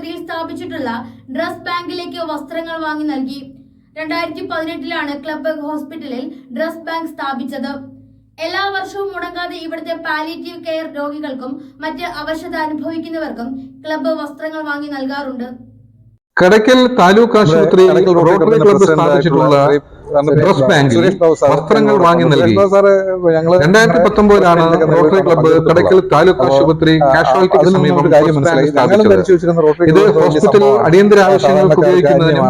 ആശുപത്രിയിൽ സ്ഥാപിച്ചിട്ടുള്ള ഡ്രസ് ബാങ്കിലേക്ക് വസ്ത്രങ്ങൾ വാങ്ങി നൽകി. 2018 ക്ലബ്ബ് ഹോസ്പിറ്റലിൽ ഡ്രസ് ബാങ്ക് സ്ഥാപിച്ചത്. എല്ലാ വർഷവും മുടങ്ങാതെ ഇവിടുത്തെ പാലിയേറ്റീവ് കെയർ രോഗികൾക്കും മറ്റ് അവശത അനുഭവിക്കുന്നവർക്കും ക്ലബ്ബ് വസ്ത്രങ്ങൾ വാങ്ങി നൽകാറുണ്ട്. കടയ്ക്കൽ താലൂക്ക് ആശുപത്രി റോട്ടറി ക്ലബ്ബ് സ്ഥാപിച്ചിട്ടുള്ള ഡ്രസ് ബാങ്കിൽ വസ്ത്രങ്ങൾ വാങ്ങി നൽകി. 2019 റോട്ടറി ക്ലബ്ബ് കടയ്ക്കൽ താലൂക്ക് ആശുപത്രി കാഷ്വാലിറ്റിക്ക് സമീപം ഇത് ഹോസ്പിറ്റൽ അടിയന്തര ആവശ്യങ്ങൾക്ക് ഉപയോഗിക്കുന്നതിനും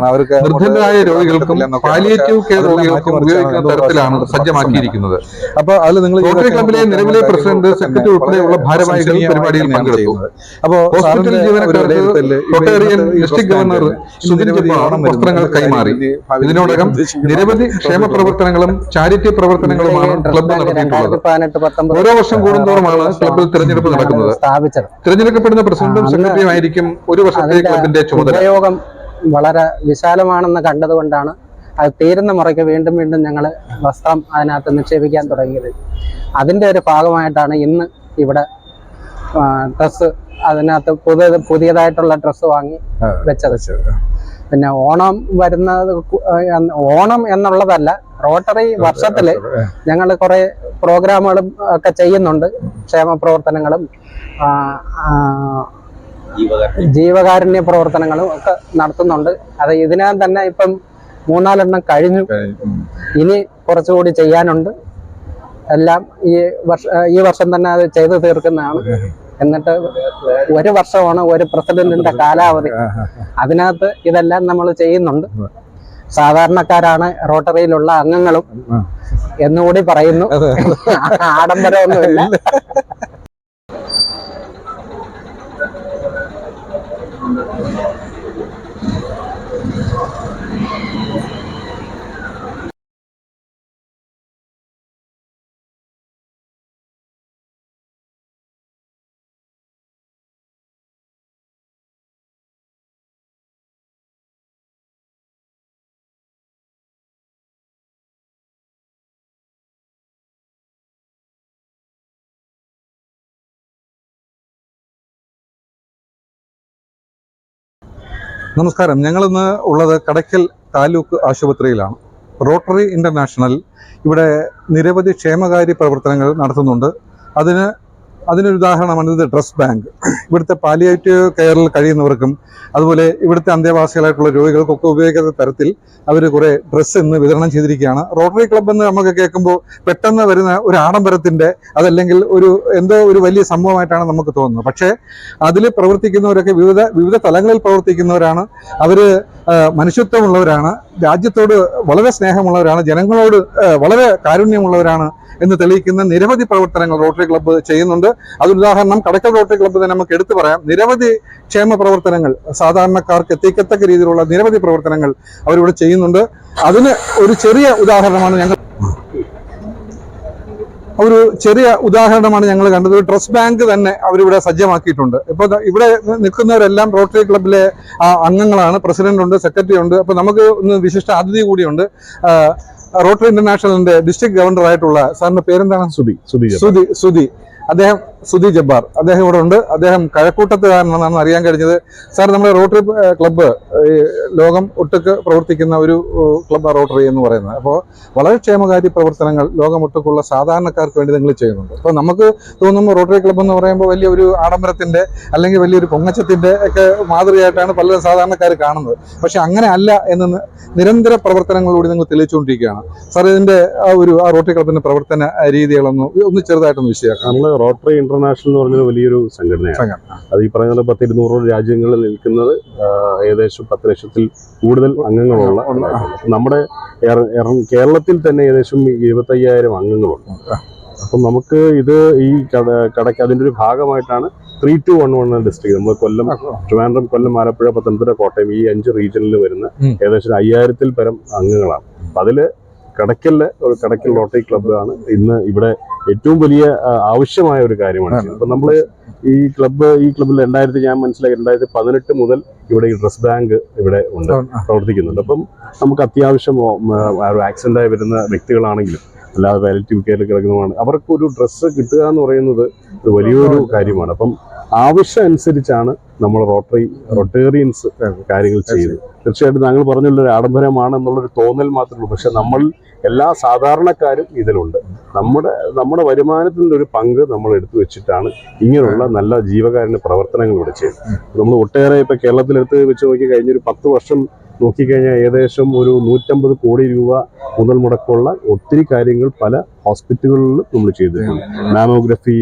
നിർദ്ധനരായ രോഗികൾക്കും പാലിയേറ്റീവ് കെയർ രോഗികൾക്കും ഉപയോഗിക്കുന്ന തരത്തിലാണ് സജ്ജമാക്കിയിരിക്കുന്നത്. റോട്ടറി ക്ലബ്ബിലെ നിലവിലെ പ്രസിഡന്റ്, സെക്രട്ടറി ഉൾപ്പെടെയുള്ള ഭാരവാഹികൾ പരിപാടിയിൽ പങ്കെടുത്തു. ഹോസ്പിറ്റൽ ജീവനക്കാർക്ക് Rotarian district governor Sudhin Jabbar വസ്ത്രങ്ങൾ കൈമാറി. ഇതിനോടകം നിരവധി ക്ഷേമ പ്രവർത്തനങ്ങളും ചാരിറ്റി പ്രവർത്തനങ്ങളുമാണ് ക്ലബ്ബ് നടത്തിയിട്ടുള്ളത്. ഓരോ വർഷം കൂടുന്തോറുമാണ് ക്ലബ്ബിൽ തിരഞ്ഞെടുപ്പ് നടക്കുന്നത്. തിരഞ്ഞെടുക്കപ്പെടുന്ന പ്രസിഡന്റും സെക്രട്ടറിയും ആയിരിക്കും ഒരു വർഷത്തെ ക്ലബിന്റെ ചുമതല. ഉപയോഗം വളരെ വിശാലമാണെന്ന് കണ്ടതുകൊണ്ടാണ് അത് തീരുന്ന മുറയ്ക്ക് വീണ്ടും വീണ്ടും ഞങ്ങൾ വസ്ത്രം അതിനകത്ത് നിക്ഷേപിക്കാൻ തുടങ്ങിയത്. അതിന്റെ ഒരു ഭാഗമായിട്ടാണ് ഇന്ന് ഇവിടെ ഡ്രസ്സ് അതിനകത്ത് പുതിയതായിട്ടുള്ള ഡ്രസ്സ് വാങ്ങി വെച്ചത്. പിന്നെ ഓണം വരുന്നത്, ഓണം എന്നുള്ളതല്ല, റോട്ടറി വർഷത്തില് ഞങ്ങൾ കുറെ പ്രോഗ്രാമുകളും ഒക്കെ ചെയ്യുന്നുണ്ട്. ക്ഷേമ പ്രവർത്തനങ്ങളും ജീവകാരുണ്യ പ്രവർത്തനങ്ങളും ഒക്കെ നടത്തുന്നുണ്ട്. അത് ഇതിനകം തന്നെ ഇപ്പം 3-4 കഴിഞ്ഞു. ഇനി കുറച്ചുകൂടി ചെയ്യാനുണ്ട്. എല്ലാം ഈ വർഷം തന്നെ അത് ചെയ്തു തീർക്കുന്നതാണ്. എന്നിട്ട് ഒരു വർഷമാണ് ഒരു പ്രസിഡന്റിന്റെ കാലാവധി. അതിനകത്ത് ഇതെല്ലാം നമ്മൾ ചെയ്യുന്നുണ്ട്. സാധാരണക്കാരാണ് റോട്ടറിയിലുള്ള അംഗങ്ങളും എന്നുകൂടി പറയുന്നു. ആഡംബരമൊന്നുമില്ല. നമസ്കാരം. ഞങ്ങളിന്ന് ഉള്ളത് കടയ്ക്കൽ താലൂക്ക് ആശുപത്രിയിലാണ്. റോട്ടറി ഇന്റർനാഷണൽ ഇവിടെ നിരവധി ക്ഷേമകാര്യ പ്രവർത്തനങ്ങൾ നടത്തുന്നുണ്ട്. അതിനൊരു ഉദാഹരണമാണ് ഇത് ഡ്രസ് ബാങ്ക്. ഇവിടുത്തെ പാലിയേറ്റീവ് കെയറിൽ കഴിയുന്നവർക്കും അതുപോലെ ഇവിടുത്തെ അന്തേവാസികളായിട്ടുള്ള രോഗികൾക്കൊക്കെ ഉപയോഗിക്കുന്ന തരത്തിൽ അവർ കുറേ ഡ്രസ്സ് ഇന്ന് വിതരണം ചെയ്തിരിക്കുകയാണ്. റോട്ടറി ക്ലബ്ബ് എന്ന് നമുക്ക് കേൾക്കുമ്പോൾ പെട്ടെന്ന് വരുന്ന ഒരു ആഡംബരത്തിൻ്റെ അതല്ലെങ്കിൽ എന്തോ ഒരു വലിയ സംഭവമായിട്ടാണ് നമുക്ക് തോന്നുന്നത്. പക്ഷേ അതിൽ പ്രവർത്തിക്കുന്നവരൊക്കെ വിവിധ തലങ്ങളിൽ പ്രവർത്തിക്കുന്നവരാണ്. അവർ മനുഷ്യത്വമുള്ളവരാണ്, രാജ്യത്തോട് വളരെ സ്നേഹമുള്ളവരാണ്, ജനങ്ങളോട് വളരെ കാരുണ്യമുള്ളവരാണ് എന്ന് തെളിയിക്കുന്ന നിരവധി പ്രവർത്തനങ്ങൾ റോട്ടറി ക്ലബ്ബ് ചെയ്യുന്നുണ്ട്. അതുദാഹരണം കടയ്ക്കൽ റോട്ടറി ക്ലബ്ബ് തന്നെ നമുക്ക് എടുത്തു പറയാം. നിരവധി ക്ഷേമ പ്രവർത്തനങ്ങൾ, സാധാരണക്കാർക്ക് എത്തിക്കത്തക്ക രീതിയിലുള്ള നിരവധി പ്രവർത്തനങ്ങൾ അവരിവിടെ ചെയ്യുന്നുണ്ട്. അതിന് ഒരു ചെറിയ ഉദാഹരണമാണ് ഞങ്ങൾ കണ്ടത്. ഡ്രസ് ബാങ്ക് തന്നെ അവരിവിടെ സജ്ജമാക്കിയിട്ടുണ്ട്. ഇപ്പോൾ ഇവിടെ നിൽക്കുന്നവരെല്ലാം റോട്ടറി ക്ലബ്ബിലെ അംഗങ്ങളാണ്. പ്രസിഡന്റ് ഉണ്ട്, സെക്രട്ടറി ഉണ്ട്. അപ്പോൾ നമുക്ക് ഒന്ന് വിശിഷ്ട അതിഥി കൂടിയുണ്ട്. റോട്ടറി ഇന്റർനാഷണലിന്റെ ഡിസ്ട്രിക്ട് ഗവർണർ ആയിട്ടുള്ള സാറിന്റെ പേരെന്താണ്? സുധി. അദ്ദേഹം സുധി ജബ്ബാർ അദ്ദേഹം ഇവിടെ ഉണ്ട്. അദ്ദേഹം കഴക്കൂട്ടത്തുകാരനാണെന്നാണ് അറിയാൻ കഴിഞ്ഞത്. സാർ, നമ്മുടെ റോട്ടറി ക്ലബ്ബ് ലോകം ഒട്ടുക്ക് പ്രവർത്തിക്കുന്ന ഒരു ക്ലബ്ബ് റോട്ടറി എന്ന് പറയുന്നത്. അപ്പോൾ വളരെ ക്ഷേമകാര്യ പ്രവർത്തനങ്ങൾ ലോകമൊട്ടുക്കുള്ള സാധാരണക്കാർക്ക് വേണ്ടി നിങ്ങൾ ചെയ്യുന്നുണ്ട്. അപ്പോൾ നമുക്ക് തോന്നുമ്പോൾ റോട്ടറി ക്ലബ്ബ് എന്ന് പറയുമ്പോൾ വലിയൊരു ആഡംബരത്തിന്റെ അല്ലെങ്കിൽ വലിയൊരു പൊങ്ങച്ചത്തിന്റെ ഒക്കെ മാതൃകയായിട്ടാണ് പല സാധാരണക്കാർ കാണുന്നത്. പക്ഷെ അങ്ങനെ അല്ല എന്ന് നിരന്തര പ്രവർത്തനങ്ങളിലൂടെ നിങ്ങൾ തെളിയിച്ചുകൊണ്ടിരിക്കുകയാണ്. സാർ, ഇതിന്റെ ആ റോട്ടറി ക്ലബ്ബിന്റെ പ്രവർത്തന രീതികളൊന്ന് ചെറുതായിട്ടൊന്ന് വിശദീകരിക്കാം. നമ്മൾ റോട്ടറി ഇന്റർനാഷണൽ എന്ന് പറഞ്ഞൊരു വലിയൊരു സംഘടനയാണ്. അത് ഈ പറയുന്നത് 10-200 രാജ്യങ്ങളിൽ നിൽക്കുന്നത്, ഏകദേശം 10 ലക്ഷത്തിൽ കൂടുതൽ അംഗങ്ങളുള്ള. നമ്മുടെ കേരളത്തിൽ തന്നെ ഏകദേശം 25,000 അംഗങ്ങളുണ്ട്. അപ്പം നമുക്ക് ഇത് ഈ കടയ്ക്ക് അതിൻ്റെ ഒരു ഭാഗമായിട്ടാണ് 3211 ഡിസ്ട്രിക്ട്. നമ്മൾ കൊല്ലം, ട്രിവാൻഡ്രം, കൊല്ലം, ആലപ്പുഴ, പത്തനംതിട്ട, കോട്ടയം ഈ 5 റീജിയനിൽ വരുന്ന ഏകദേശം 5000-ൽ പരം അംഗങ്ങളാണ്. അപ്പം അതിൽ കടയ്ക്കൽ റോട്ടറി ക്ലബ്ബ് ആണ് ഇന്ന് ഇവിടെ ഏറ്റവും വലിയ ആവശ്യമായ ഒരു കാര്യമാണ്. അപ്പം നമ്മൾ ഈ ക്ലബ്ബിൽ ഞാൻ മനസ്സിലാക്കി 2018 മുതൽ ഇവിടെ ഈ ഡ്രസ് ബാങ്ക് ഇവിടെ ഉണ്ട്, പ്രവർത്തിക്കുന്നുണ്ട്. അപ്പം നമുക്ക് അത്യാവശ്യം ആക്സിഡന്റ് ആയി വരുന്ന വ്യക്തികളാണെങ്കിലും അല്ലാതെ പാലിയേറ്റീവ് കെയറിൽ കിടക്കുന്നതാണ്, അവർക്കൊരു ഡ്രസ്സ് കിട്ടുക എന്ന് പറയുന്നത് വലിയൊരു കാര്യമാണ്. അപ്പം ആവശ്യം അനുസരിച്ചാണ് നമ്മൾ റൊട്ടേറിയൻസ് കാര്യങ്ങൾ ചെയ്യുന്നത്. തീർച്ചയായിട്ടും താങ്കൾ പറഞ്ഞുള്ളൊരു ആഡംബരമാണെന്നുള്ളൊരു തോന്നൽ മാത്രമേ ഉള്ളൂ. പക്ഷെ നമ്മൾ എല്ലാ സാധാരണക്കാരും ഇതിലുണ്ട്. നമ്മുടെ വരുമാനത്തിൻ്റെ ഒരു പങ്ക് നമ്മൾ എടുത്തു വെച്ചിട്ടാണ് ഇങ്ങനെയുള്ള നല്ല ജീവകാരുണ്യ പ്രവർത്തനങ്ങൾ ഇവിടെ ചെയ്യുന്നത്. നമ്മൾ ഒട്ടേറെ ഇപ്പോൾ കേരളത്തിലെടുത്ത് വെച്ച് നോക്കി കഴിഞ്ഞൊരു 10 വർഷം നോക്കിക്കഴിഞ്ഞാൽ ഏകദേശം ഒരു 150 കോടി രൂപ മുതൽ മുടക്കമുള്ള ഒത്തിരി കാര്യങ്ങൾ പല ഹോസ്പിറ്റലുകളിലും നമ്മൾ ചെയ്തിട്ടുണ്ട്. മാമോഗ്രഫി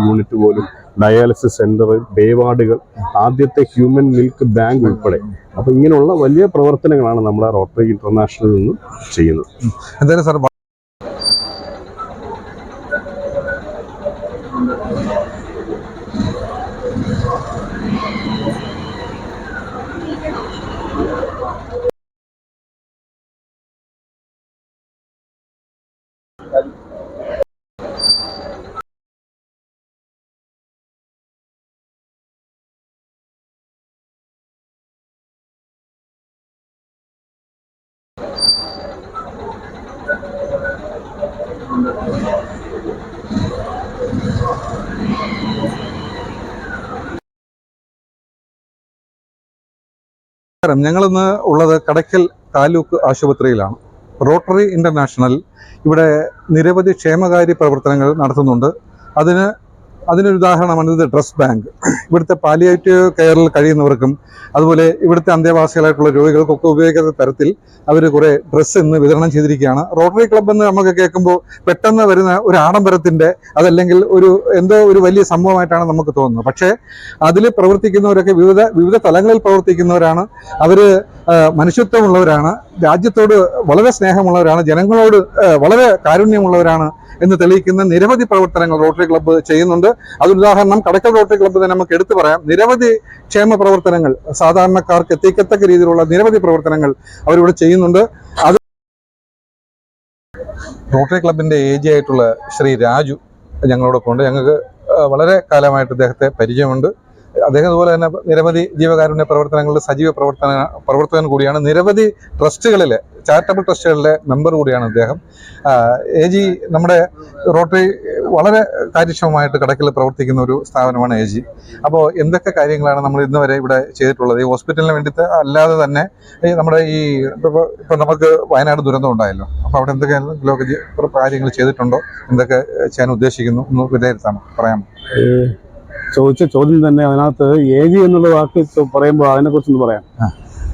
യൂണിറ്റ് പോലും, ഡയാലിസിസ് സെന്റർ, ബേവാർഡുകൾ, ആദ്യത്തെ ഹ്യൂമൻ മിൽക്ക് ബാങ്ക് ഉൾപ്പെടെ. അപ്പോൾ ഇങ്ങനെയുള്ള വലിയ പ്രവർത്തനങ്ങളാണ് നമ്മുടെ റോട്ടറി ഇന്റർനാഷണലിൽ നിന്നും ചെയ്യുന്നത്. എന്തായാലും സാർ ഞങ്ങളിന്ന് ഉള്ളത് കടയ്ക്കൽ താലൂക്ക് ആശുപത്രിയിലാണ്. റോട്ടറി ഇന്റർനാഷണൽ ഇവിടെ നിരവധി ക്ഷേമകാര്യ പ്രവർത്തനങ്ങൾ നടത്തുന്നുണ്ട്. അതിനൊരു ഉദാഹരണമാണ് ഇത് ഡ്രസ് ബാങ്ക്. ഇവിടുത്തെ പാലിയേറ്റീവ് കെയറിൽ കഴിയുന്നവർക്കും അതുപോലെ ഇവിടുത്തെ അന്തേവാസികളായിട്ടുള്ള രോഗികൾക്കൊക്കെ ഉപയോഗിക്കുന്ന തരത്തിൽ അവർ കുറേ ഡ്രസ്സ് ഇന്ന് വിതരണം ചെയ്തിരിക്കുകയാണ്. റോട്ടറി ക്ലബ്ബ് എന്ന് നമുക്ക് കേൾക്കുമ്പോൾ പെട്ടെന്ന് വരുന്ന ഒരു ആഡംബരത്തിൻ്റെ അതല്ലെങ്കിൽ എന്തോ ഒരു വലിയ സംഭവമായിട്ടാണ് നമുക്ക് തോന്നുന്നത്. പക്ഷേ അതിൽ പ്രവർത്തിക്കുന്നവരൊക്കെ വിവിധ തലങ്ങളിൽ പ്രവർത്തിക്കുന്നവരാണ്. അവർ മനുഷ്യത്വമുള്ളവരാണ്, രാജ്യത്തോട് വളരെ സ്നേഹമുള്ളവരാണ്, ജനങ്ങളോട് വളരെ കാരുണ്യമുള്ളവരാണ് എന്ന് തെളിയിക്കുന്ന നിരവധി പ്രവർത്തനങ്ങൾ റോട്ടറി ക്ലബ്ബ് ചെയ്യുന്നുണ്ട്. അതുദാഹരണം കടയ്ക്കൽ റോട്ടറി ക്ലബ്ബ് തന്നെ നമുക്ക് എടുത്തു പറയാം. നിരവധി ക്ഷേമ പ്രവർത്തനങ്ങൾ, സാധാരണക്കാർക്ക് എത്തിക്കത്തക്ക രീതിയിലുള്ള നിരവധി പ്രവർത്തനങ്ങൾ അവരിവിടെ ചെയ്യുന്നുണ്ട്. അത് റോട്ടറി ക്ലബിൻ്റെ AG ആയിട്ടുള്ള ശ്രീ രാജു ഞങ്ങളോടൊപ്പം ഉണ്ട്. ഞങ്ങൾക്ക് വളരെ കാലമായിട്ട് അദ്ദേഹത്തെ പരിചയമുണ്ട്. അദ്ദേഹം അതുപോലെ തന്നെ നിരവധി ജീവകാരുണ്യ പ്രവർത്തനങ്ങളുടെ സജീവ പ്രവർത്തകൻ കൂടിയാണ്. നിരവധി ട്രസ്റ്റുകളിലെ, ചാരിറ്റബിൾ ട്രസ്റ്റുകളിലെ മെമ്പർ കൂടിയാണ് അദ്ദേഹം. AG നമ്മുടെ റോട്ടറി വളരെ കാര്യക്ഷമമായിട്ട് കടയ്ക്കൽ പ്രവർത്തിക്കുന്ന ഒരു സ്ഥാപനമാണ് AG. അപ്പോൾ എന്തൊക്കെ കാര്യങ്ങളാണ് നമ്മൾ ഇന്ന് വരെ ഇവിടെ ചെയ്തിട്ടുള്ളത്? ഈ ഹോസ്പിറ്റലിന് വേണ്ടിയിട്ട് അല്ലാതെ തന്നെ നമ്മുടെ ഇപ്പോൾ നമുക്ക് വയനാട് ദുരന്തം ഉണ്ടായല്ലോ, അപ്പോൾ അവിടെ എന്തൊക്കെ കാര്യങ്ങൾ ചെയ്തിട്ടുണ്ടോ, എന്തൊക്കെ ചെയ്യാൻ ഉദ്ദേശിക്കുന്നു എന്ന് വിലയിരുത്താമോ, പറയാമോ? ചോദിച്ച ചോദ്യം തന്നെ അതിനകത്ത് AG എന്നുള്ള വാക്ക് പറയുമ്പോൾ അതിനെക്കുറിച്ചൊന്ന് പറയാം.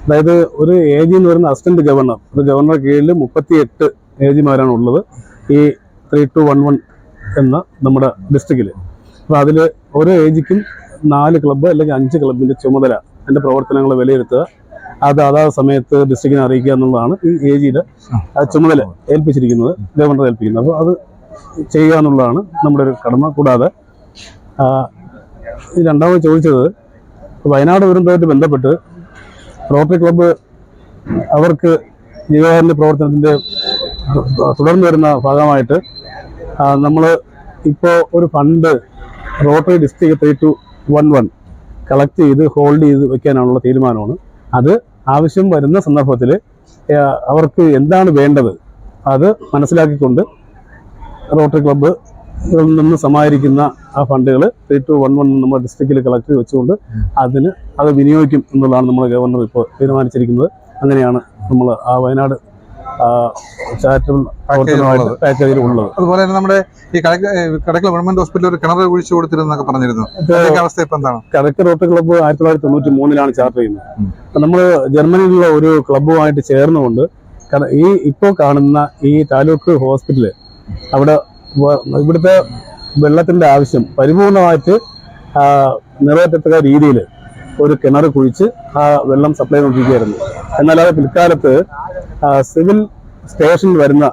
അതായത് ഒരു AG എന്ന് പറയുന്ന അസിസ്റ്റന്റ് ഗവർണർ, ഒരു ഗവർണറുടെ കീഴിൽ 38 AGമാരാണ് ഉള്ളത് ഈ 3211 എന്ന നമ്മുടെ ഡിസ്ട്രിക്റ്റിൽ. അപ്പോൾ അതിൽ ഓരോ AGക്കും 4 ക്ലബ്ബ് അല്ലെങ്കിൽ 5 ക്ലബിൻ്റെ ചുമതല, അതിൻ്റെ പ്രവർത്തനങ്ങൾ വിലയിരുത്തുക, അതാത് സമയത്ത് ഡിസ്ട്രിക്റ്റിനെ അറിയിക്കുക എന്നുള്ളതാണ് ഈ AGയുടെ ചുമതല ഏൽപ്പിച്ചിരിക്കുന്നത്, ഗവർണർ ഏൽപ്പിക്കുന്നത്. അപ്പോൾ അത് ചെയ്യുക എന്നുള്ളതാണ് നമ്മുടെ ഒരു കടമ. കൂടാതെ ഈ രണ്ടാമത് ചോദിച്ചത്, വയനാട് ദുരന്തവുമായിട്ട് ബന്ധപ്പെട്ട് റോട്ടറി ക്ലബ്ബ് അവർക്ക് ജീവകാരുണ്യ പ്രവർത്തനത്തിൻ്റെ തുടർന്ന് വരുന്ന ഭാഗമായിട്ട് നമ്മൾ ഇപ്പോൾ ഒരു ഫണ്ട് റോട്ടറി ഡിസ്ട്രിക്ട് 3211 കളക്ട് ചെയ്ത് ഹോൾഡ് ചെയ്ത് വെക്കാനുള്ള തീരുമാനമാണ്. അത് ആവശ്യം വരുന്ന സന്ദർഭത്തിൽ അവർക്ക് എന്താണ് വേണ്ടത് അത് മനസ്സിലാക്കിക്കൊണ്ട് റോട്ടറി ക്ലബ്ബ് നിന്ന് സമാഹരിക്കുന്ന ആ ഫണ്ടുകൾ 3211 നമ്മുടെ ഡിസ്ട്രിക്റ്റിൽ കളക്ട് ചെയ്ത് വെച്ചുകൊണ്ട് അത് വിനിയോഗിക്കും എന്നുള്ളതാണ് നമ്മുടെ ഗവർണർ ഇപ്പോൾ തീരുമാനിച്ചിരിക്കുന്നത്. അങ്ങനെയാണ് നമ്മൾ ആ വയനാട് ചാരിറ്റബിൾ പാക്കേജിൽ ഉള്ളത്. അതുപോലെ തന്നെ നമ്മുടെ ഈ കടയ്ക്കൽ ഗവൺമെന്റ് ഹോസ്പിറ്റലിൽ ഒരു കിണർ കുഴിച്ചു കൊടുത്തിരുന്നൊക്കെ പറഞ്ഞിരുന്നു. അവസ്ഥ ഇപ്പം എന്താണ്? കടയ്ക്കൽ റോട്ടറി ക്ലബ്ബ് 1993 ചാർട്ടർ ചെയ്യുന്നത്. നമ്മൾ ജർമ്മനിയിലുള്ള ഒരു ക്ലബ്ബുമായിട്ട് ചേർന്നുകൊണ്ട് ഇപ്പോൾ കാണുന്ന ഈ താലൂക്ക് ഹോസ്പിറ്റല്, അവിടെ ഇവിടുത്തെ വെള്ളത്തിൻ്റെ ആവശ്യം പരിപൂർണമായിട്ട് നിറവേറ്റത്തക്ക രീതിയിൽ ഒരു കിണർ കുഴിച്ച് ആ വെള്ളം സപ്ലൈ ചെയ്തുകൊണ്ടിരിക്കുകയായിരുന്നു. എന്നാൽ അത് പിൽക്കാലത്ത് സിവിൽ സ്റ്റേഷൻ വരുന്ന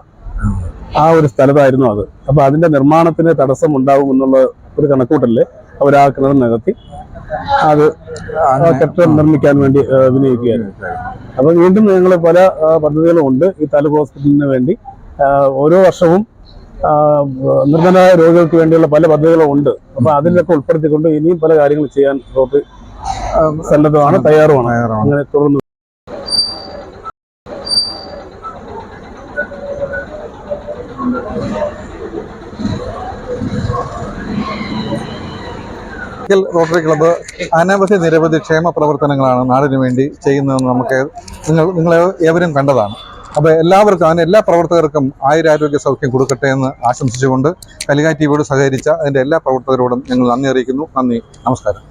ആ ഒരു സ്ഥലത്തായിരുന്നു അത്. അപ്പോൾ അതിൻ്റെ നിർമ്മാണത്തിന് തടസ്സം ഉണ്ടാവും എന്നുള്ള ഒരു കണക്കൂട്ടലിൽ അവർ ആ കിണർ നികത്തി അത് കെട്ടിടം നിർമ്മിക്കാൻ വേണ്ടി വിനിയോഗിക്കുകയായിരുന്നു. അപ്പോൾ വീണ്ടും ഞങ്ങൾ പല പദ്ധതികളും ഉണ്ട് ഈ താലൂക്ക് ഹോസ്പിറ്റലിന് വേണ്ടി. ഓരോ വർഷവും നിർധനരായ രോഗികൾക്ക് വേണ്ടിയുള്ള പല പദ്ധതികളും ഉണ്ട്. അപ്പോൾ അതിലൊക്കെ ഉൾപ്പെടുത്തിക്കൊണ്ട് ഇനിയും പല കാര്യങ്ങൾ ചെയ്യാൻ റോട്ടറി സന്നദ്ധമാണ്, തയ്യാറുമാണ്. അങ്ങനെ തുടർന്ന് റോട്ടറി ക്ലബ്ബ് നിരവധി ക്ഷേമ പ്രവർത്തനങ്ങളാണ് നാടിനു വേണ്ടി ചെയ്യുന്നതെന്ന് നമുക്ക് നിങ്ങൾ ഏവരും കണ്ടതാണ്. അപ്പോൾ എല്ലാവർക്കും അതിന് എല്ലാ പ്രവർത്തകർക്കും ആയുരാരോഗ്യ സൗഖ്യം കൊടുക്കട്ടെ എന്ന് ആശംസിച്ചുകൊണ്ട് കലിക ടിവിയോട് സഹകരിച്ച അതിൻ്റെ എല്ലാ പ്രവർത്തകരോടും ഞങ്ങൾ നന്ദി അറിയിക്കുന്നു. നന്ദി, നമസ്കാരം.